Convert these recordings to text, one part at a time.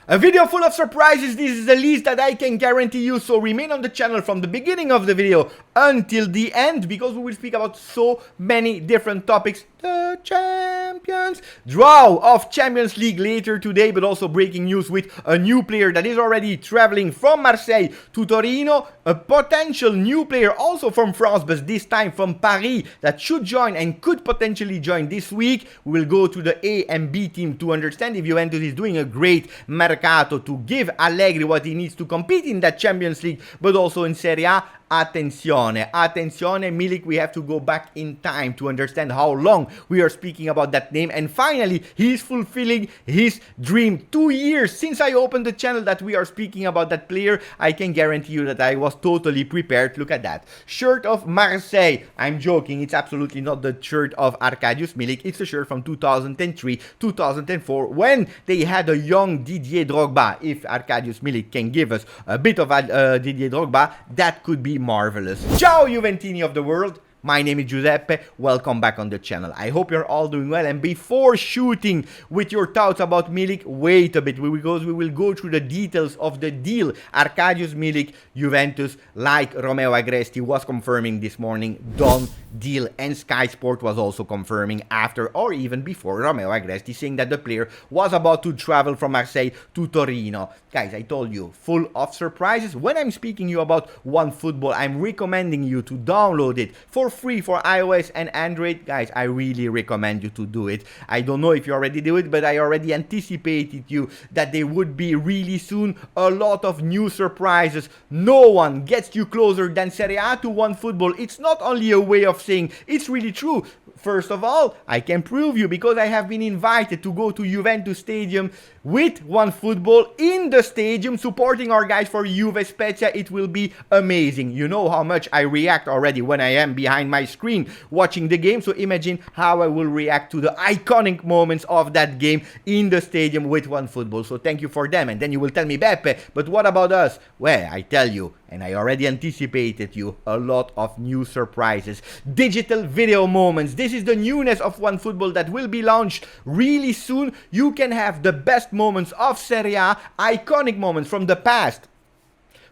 A video full of surprises. This is the least that I can guarantee you, so remain on the channel from the beginning of the video until the end, because we will speak about so many different topics. The Champions Draw of Champions League later today, but also breaking news with a new player that is already traveling from Marseille to Torino, a potential new player also from France, but this time from Paris, that should join and could potentially join this week. We will go to the A and B team to understand if Juventus is doing a great mercato to give Allegri what he needs to compete in that Champions League, but also in Serie A. Attenzione, Milik, we have to go back in time to understand how long we are speaking about that name. And finally, he's fulfilling his dream. 2 years since I opened the channel that we are speaking about that player. I can guarantee you that I was totally prepared. Look at that. Shirt of Marseille. I'm joking. It's absolutely not the shirt of Arkadiusz Milik. It's a shirt from 2003, 2004, when they had a young Didier Drogba. If Arkadiusz Milik can give us a bit of Didier Drogba, that could be marvelous. Ciao Juventini of the world. My name is Giuseppe, welcome back on the channel. I hope you're all doing well, and before shooting with your thoughts about Milik, wait a bit, because we will go through the details of the deal. Arkadiusz Milik, Juventus, like Romeo Agresti was confirming this morning, done deal, and Sky Sport was also confirming after or even before Romeo Agresti, saying that the player was about to travel from Marseille to Torino. Guys, I told you, full of surprises. When I'm speaking you about OneFootball, I'm recommending you to download it for free for iOS and Android. Guys, I really recommend you to do it. I don't know if you already do it, but I already anticipated you that there would be really soon a lot of new surprises. No one gets you closer than Serie A to OneFootball. It's not only a way of saying, it's really true. First of all, I can prove you because I have been invited to go to Juventus Stadium with OneFootball in the stadium, supporting our guys for Juve Spezia. It will be amazing. You know how much I react already when I am behind my screen watching the game, so imagine how I will react to the iconic moments of that game in the stadium with OneFootball. So thank you for them. And then you will tell me, Beppe, but what about us? Well, I tell you, and I already anticipated you, a lot of new surprises. Digital video moments. This is the newness of OneFootball that will be launched really soon. You can have the best moments of Serie A, iconic moments from the past,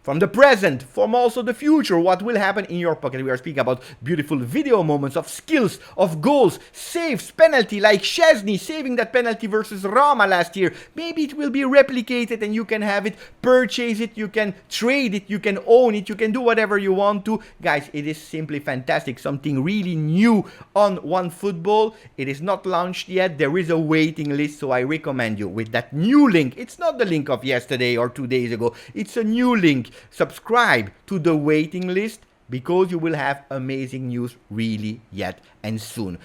from the present, from also the future, what will happen in your pocket. We are speaking about beautiful video moments of skills, of goals, saves, penalty, like Szczesny saving that penalty versus Roma last year. Maybe it will be replicated and you can have it, purchase it, you can trade it, you can own it, you can do whatever you want to. Guys, it is simply fantastic. Something really new on OneFootball. It is not launched yet. There is a waiting list, so I recommend you with that new link. It's not the link of yesterday or 2 days ago. It's a new link. Subscribe to the waiting list because you will have amazing news really yet and soon.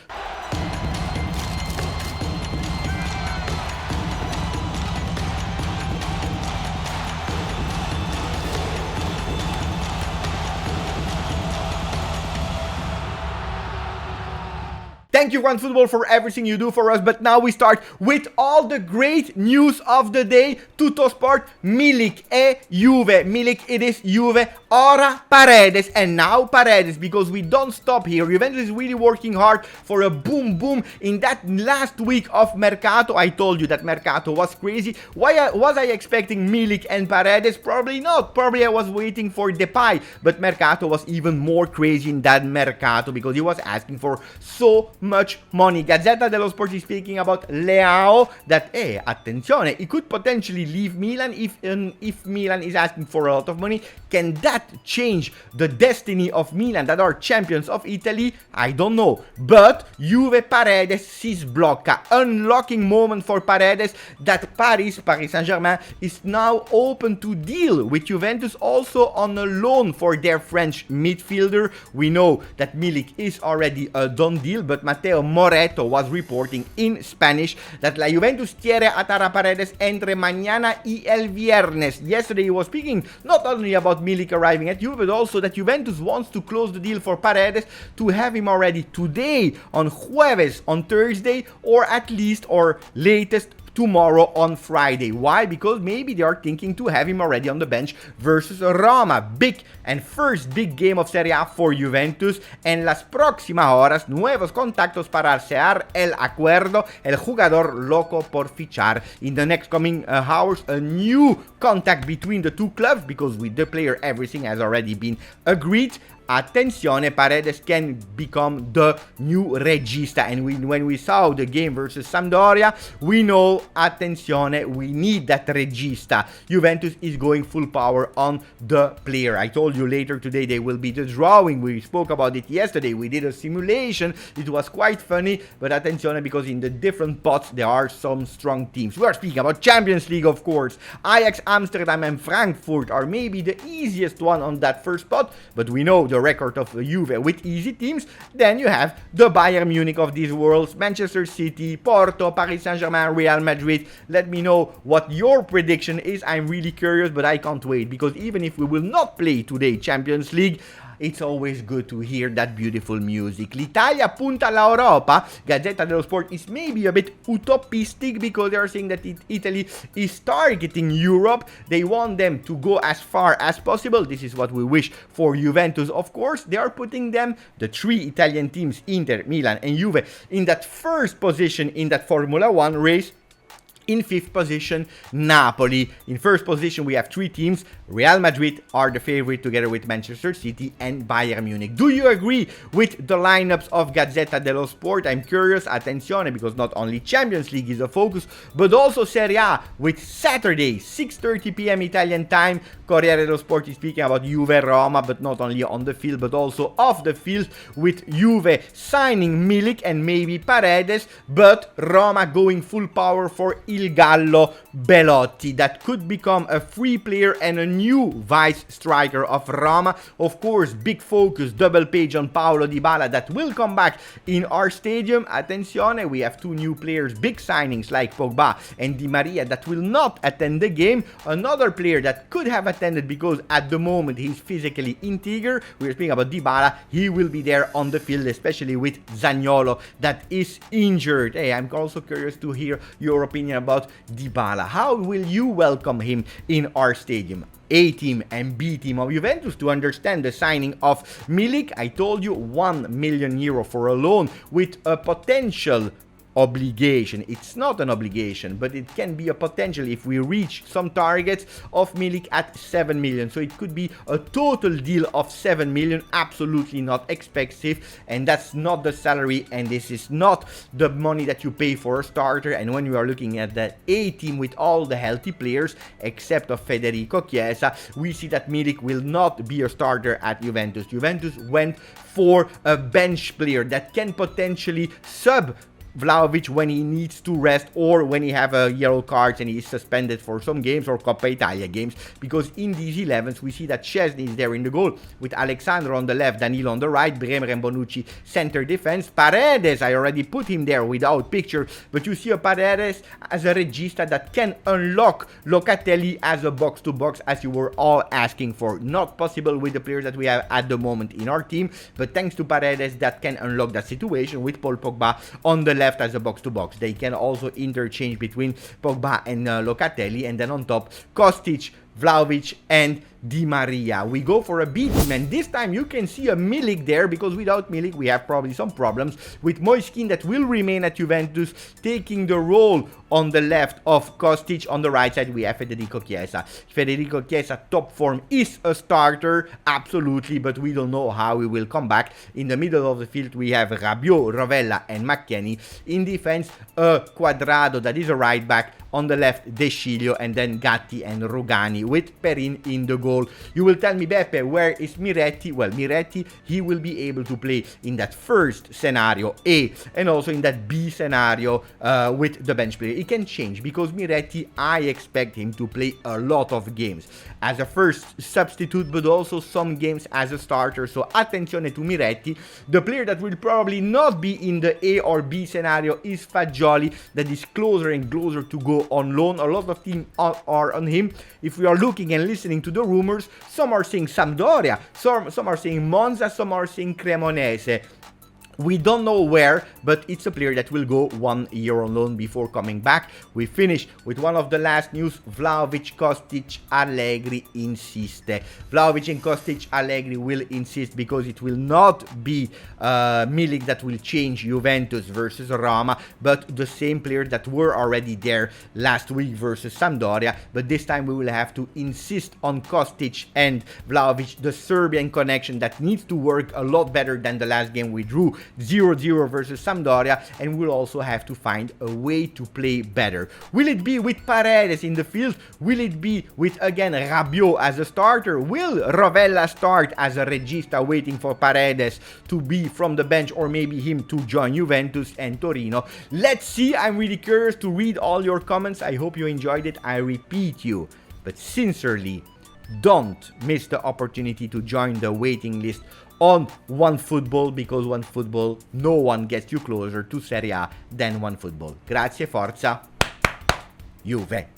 Thank you, OneFootball, for everything you do for us. But now we start with all the great news of the day. Tutto Sport, Milik A Juve. Milik, it is Juve. Ora Paredes. And now Paredes, because we don't stop here. Juventus is really working hard for a boom in that last week of Mercato. I told you that Mercato was crazy. Why was I expecting Milik and Paredes? Probably not. Probably I was waiting for Depay. But Mercato was even more crazy in that Mercato because he was asking for so much money. Gazzetta dello Sport is speaking about Leao, that, hey, attenzione, he could potentially leave Milan if Milan is asking for a lot of money. Can that change the destiny of Milan, that are champions of Italy? I don't know. But Juve Paredes si sblocca. Unlocking moment for Paredes, that Paris Saint-Germain is now open to deal with Juventus, also on a loan for their French midfielder. We know that Milik is already a done deal, but Matteo Moretto was reporting in Spanish that la Juventus quiere atar a Paredes entre mañana y el viernes. Yesterday he was speaking not only about Milik arriving at Juve, but also that Juventus wants to close the deal for Paredes to have him already today, on Jueves, on Thursday, or at least or latest tomorrow on Friday. Why? Because maybe they are thinking to have him already on the bench versus Roma. Big and first big game of Serie A for Juventus. En las próximas horas, nuevos contactos para cerrar el acuerdo. El jugador loco por fichar. In the next coming hours, a new contact between the two clubs, because with the player everything has already been agreed. Attenzione, Paredes can become the new regista, and when we saw the game versus Sampdoria, we know, attenzione, we need that regista. Juventus is going full power on the player. I told you later today they will be the drawing. We spoke about it yesterday. We did a simulation. It was quite funny, but attenzione, because in the different pots there are some strong teams. We are speaking about Champions League, of course. Ajax, Amsterdam and Frankfurt are maybe the easiest one on that first pot, but we know the record of Juve with easy teams. Then you have the Bayern Munich of these worlds, Manchester City, Porto, Paris Saint-Germain, Real Madrid. Let me know what your prediction is. I'm really curious, but I can't wait, because even if we will not play today Champions League, it's always good to hear that beautiful music. L'Italia punta all'Europa. Gazzetta dello Sport is maybe a bit utopistic, because they are saying that Italy is targeting Europe. They want them to go as far as possible. This is what we wish for Juventus, of course. They are putting them, the three Italian teams, Inter, Milan and Juve, in that first position in that Formula 1 race. In fifth position, Napoli. In first position, we have three teams. Real Madrid are the favorite, together with Manchester City and Bayern Munich. Do you agree with the lineups of Gazzetta dello Sport? I'm curious. Attenzione, because not only Champions League is a focus, but also Serie A, with Saturday, 6:30 p.m. Italian time. Corriere dello Sport is speaking about Juve Roma, but not only on the field, but also off the field, with Juve signing Milik and maybe Paredes, but Roma going full power for Il Gallo Belotti. That could become a free player and a new vice striker of Roma. Of course, big focus, double page on Paulo Dybala, that will come back in our stadium. Attenzione, we have two new players, big signings like Pogba and Di Maria, that will not attend the game. Another player that could have attended, because at the moment he's physically integer. We're speaking about Dybala. He will be there on the field, especially with Zaniolo that is injured. Hey, I'm also curious to hear your opinion about Dybala. How will you welcome him in our stadium? A team and B team of Juventus, to understand the signing of Milik. I told you, €1 million for a loan with a potential obligation. It's not an obligation, but it can be a potential if we reach some targets of Milik at 7 million. So it could be a total deal of 7 million, absolutely not expensive, and that's not the salary, and this is not the money that you pay for a starter. And when we are looking at that A team with all the healthy players except of Federico Chiesa, we see that Milik will not be a starter at Juventus. Juventus went for a bench player that can potentially sub Vlahovic when he needs to rest, or when he have a yellow card and he is suspended for some games, or Coppa Italia games, because in these 11s we see that Szczesny is there in the goal, with Alexandro on the left, Danilo on the right, Bremer and Bonucci center defense. Paredes, I already put him there without picture, but you see a Paredes as a regista that can unlock Locatelli as a box-to-box, as you were all asking for. Not possible with the players that we have at the moment in our team, but thanks to Paredes, that can unlock that situation with Paul Pogba on the left as a box-to-box. They can also interchange between Pogba and Locatelli, and then on top, Kostic, Vlahovic and Di Maria. We go for a B team, and this time you can see a Milik there, because without Milik we have probably some problems with Moiskin, that will remain at Juventus, taking the role on the left of Kostic. On the right side we have Federico Chiesa. Federico Chiesa, top form, is a starter, absolutely, but we don't know how he will come back. In the middle of the field we have Rabiot, Rovella and McKennie. In defense, Quadrado, that is a right back. On the left, De Sciglio, and then Gatti and Rugani, with Perin in the goal. You will tell me, Beppe, where is Miretti? Well, Miretti, he will be able to play in that first scenario A, and also in that B scenario with the bench player. It can change, because Miretti, I expect him to play a lot of games as a first substitute, but also some games as a starter. So attenzione to Miretti. The player that will probably not be in the A or B scenario is Fagioli, that is closer and closer to go on loan. A lot of teams are on him. If we are looking and listening to the rumors, some are saying Sampdoria, some are saying Monza, some are saying Cremonese. We don't know where, but it's a player that will go 1 year on loan before coming back. We finish with one of the last news. Vlahovic, Kostic, Allegri insiste. Vlahovic and Kostic, Allegri will insist because it will not be Milik that will change Juventus versus Roma, but the same players that were already there last week versus Sampdoria. But this time we will have to insist on Kostic and Vlahovic, the Serbian connection that needs to work a lot better than the last game we drew. 0-0 versus Sampdoria, and we'll also have to find a way to play better. Will it be with Paredes in the field? Will it be with, again, Rabiot as a starter? Will Rovella start as a regista waiting for Paredes to be from the bench, or maybe him to join Juventus and Torino? Let's see. I'm really curious to read all your comments. I hope you enjoyed it. I repeat you, but sincerely, don't miss the opportunity to join the waiting list on OneFootball, because OneFootball, no one gets you closer to Serie A than OneFootball. Grazie, forza, Juve!